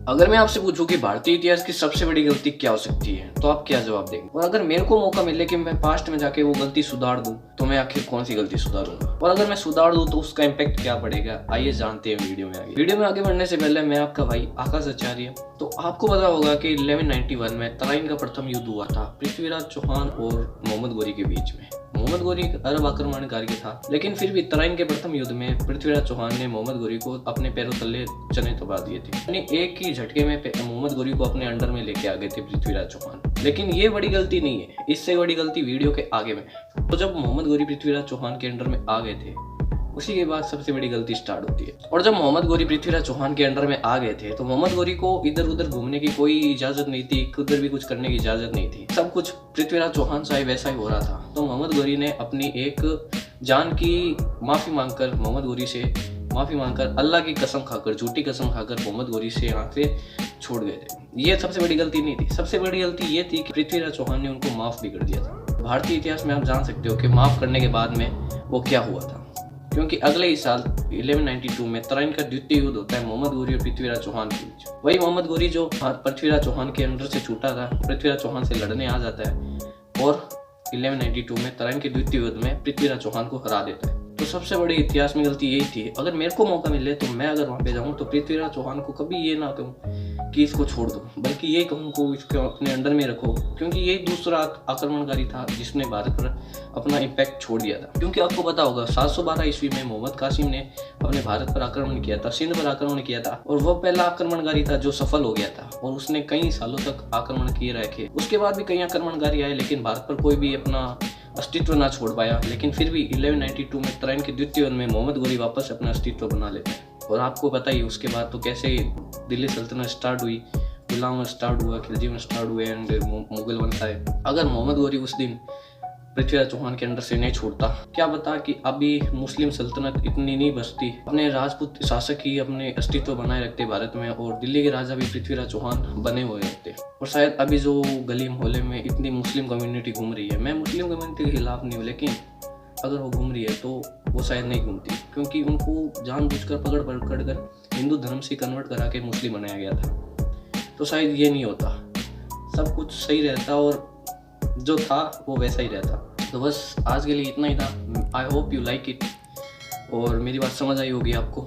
अगर मैं आपसे पूछूं कि भारतीय इतिहास की सबसे बड़ी गलती क्या हो सकती है तो आप क्या जवाब देंगे? और अगर मेरे को मौका मिले कि मैं पास्ट में जाके वो गलती सुधार दूं तो मैं आखिर कौन सी गलती सुधारूंगा, और अगर मैं सुधार दूं तो उसका इम्पैक्ट क्या पड़ेगा, आइए जानते हैं वीडियो में आगे बढ़ने से पहले मैं आपका भाई आकाश आचार्य। तो आपको पता होगा कि 1191 में तराइन का प्रथम युद्ध हुआ था पृथ्वीराज चौहान और मोहम्मद गोरी के बीच में। मोहम्मद गोरी एक अरब आक्रमणकारी था, लेकिन फिर भी तराइन के प्रथम युद्ध में पृथ्वीराज चौहान ने मोहम्मद गोरी को अपने पैरों तले चने दबा दिए थे। यानी एक ही झटके में मोहम्मद गोरी को अपने अंडर में लेके आ गए थे पृथ्वीराज चौहान। लेकिन ये बड़ी गलती नहीं है, इससे बड़ी गलती वीडियो के आगे में है। तो जब मोहम्मद गोरी पृथ्वीराज चौहान के अंडर में आ गए थे, उसी के बाद सबसे बड़ी गलती स्टार्ट होती है। और जब मोहम्मद गोरी पृथ्वीराज चौहान के अंडर में आ गए थे तो मोहम्मद गोरी को इधर उधर घूमने की कोई इजाजत नहीं थी, उधर भी कुछ करने की इजाजत नहीं थी। सब कुछ पृथ्वीराज चौहान चाहे वैसा ही हो रहा था। तो मोहम्मद गोरी ने अपनी एक जान की माफी मांगकर अल्लाह की कसम खाकर, झूठी कसम खाकर मोहम्मद गोरी से यहाँ से छोड़ गए थे। ये सबसे बड़ी गलती नहीं थी। सबसे बड़ी गलती ये थी कि पृथ्वीराज चौहान ने उनको माफ भी कर दिया था। भारतीय इतिहास में आप जान सकते हो कि माफ करने के बाद में वो क्या हुआ था, क्योंकि अगले ही साल 1192 में तराइन का द्वितीय युद्ध होता है मोहम्मद गोरी और पृथ्वीराज चौहान के बीच। वही मोहम्मद गोरी जो पृथ्वीराज चौहान के अंडर से छूटा था, पृथ्वीराज चौहान से लड़ने आ जाता है और 1192 में तराइन के द्वितीय युद्ध में पृथ्वीराज चौहान को हरा देता है। तो सबसे बड़ी इतिहास में गलती यही थी। अगर मेरे को मौका मिले तो मैं अगर वहां पे जाऊं तो पृथ्वीराज चौहान को कभी ये ना कहूं कि इसको छोड़ दो, बल्कि ये कहूं को इसको अपने अंडर में रखो, क्योंकि यही दूसरा आक्रमणकारी था जिसने भारत पर अपना इम्पैक्ट छोड़ दिया था। क्योंकि आपको पता होगा 712 ईस्वी में मोहम्मद कासिम ने अपने भारत पर आक्रमण किया था, सिंध पर आक्रमण किया था, और वो पहला आक्रमणकारी था जो सफल हो गया था और उसने कई सालों तक आक्रमण किए रखे। उसके बाद भी कई आक्रमणकारी आए, लेकिन भारत पर कोई भी अपना अस्तित्व ना छोड़ पाया। लेकिन फिर भी 1192 में तराइन के द्वितीय युद्ध में मोहम्मद गोरी वापस अपना अस्तित्व बना लेते हैं। और आपको पता ही उसके बाद तो कैसे दिल्ली सल्तनत स्टार्ट हुई, गुलाम स्टार्ट हुआ, खिलजी स्टार्ट हुए एंड मुगल बनता है। अगर मोहम्मद गोरी उस दिन पृथ्वीराज चौहान के अंडर से नहीं छोड़ता, क्या बता कि अभी मुस्लिम सल्तनत इतनी नहीं बसती, अपने राजपूत शासक ही अपने अस्तित्व बनाए रखते भारत में और दिल्ली के राजा भी पृथ्वीराज चौहान बने हुए रहते। और शायद अभी जो गली मोहल्ले में इतनी मुस्लिम कम्युनिटी घूम रही है, मैं मुस्लिम कम्युनिटी के खिलाफ नहीं हूँ, लेकिन अगर वो घूम रही है तो वो शायद नहीं घूमती, क्योंकि उनको जानबूझकर पकड़ कर हिंदू धर्म से कन्वर्ट करा के मुस्लिम बनाया गया था। तो शायद ये नहीं होता, सब कुछ सही रहता और जो था वो वैसा ही रहता। तो बस आज के लिए इतना ही था। I hope you like it और मेरी बात समझ आई होगी आपको।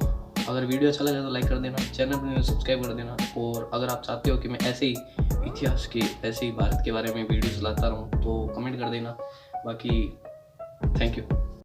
अगर वीडियो अच्छा लगा तो लाइक कर देना, चैनल पर सब्सक्राइब कर देना, और अगर आप चाहते हो कि मैं ऐसे ही इतिहास के, ऐसे ही भारत के बारे में वीडियोस लाता रहूँ तो कमेंट कर देना। बाकी थैंक यू।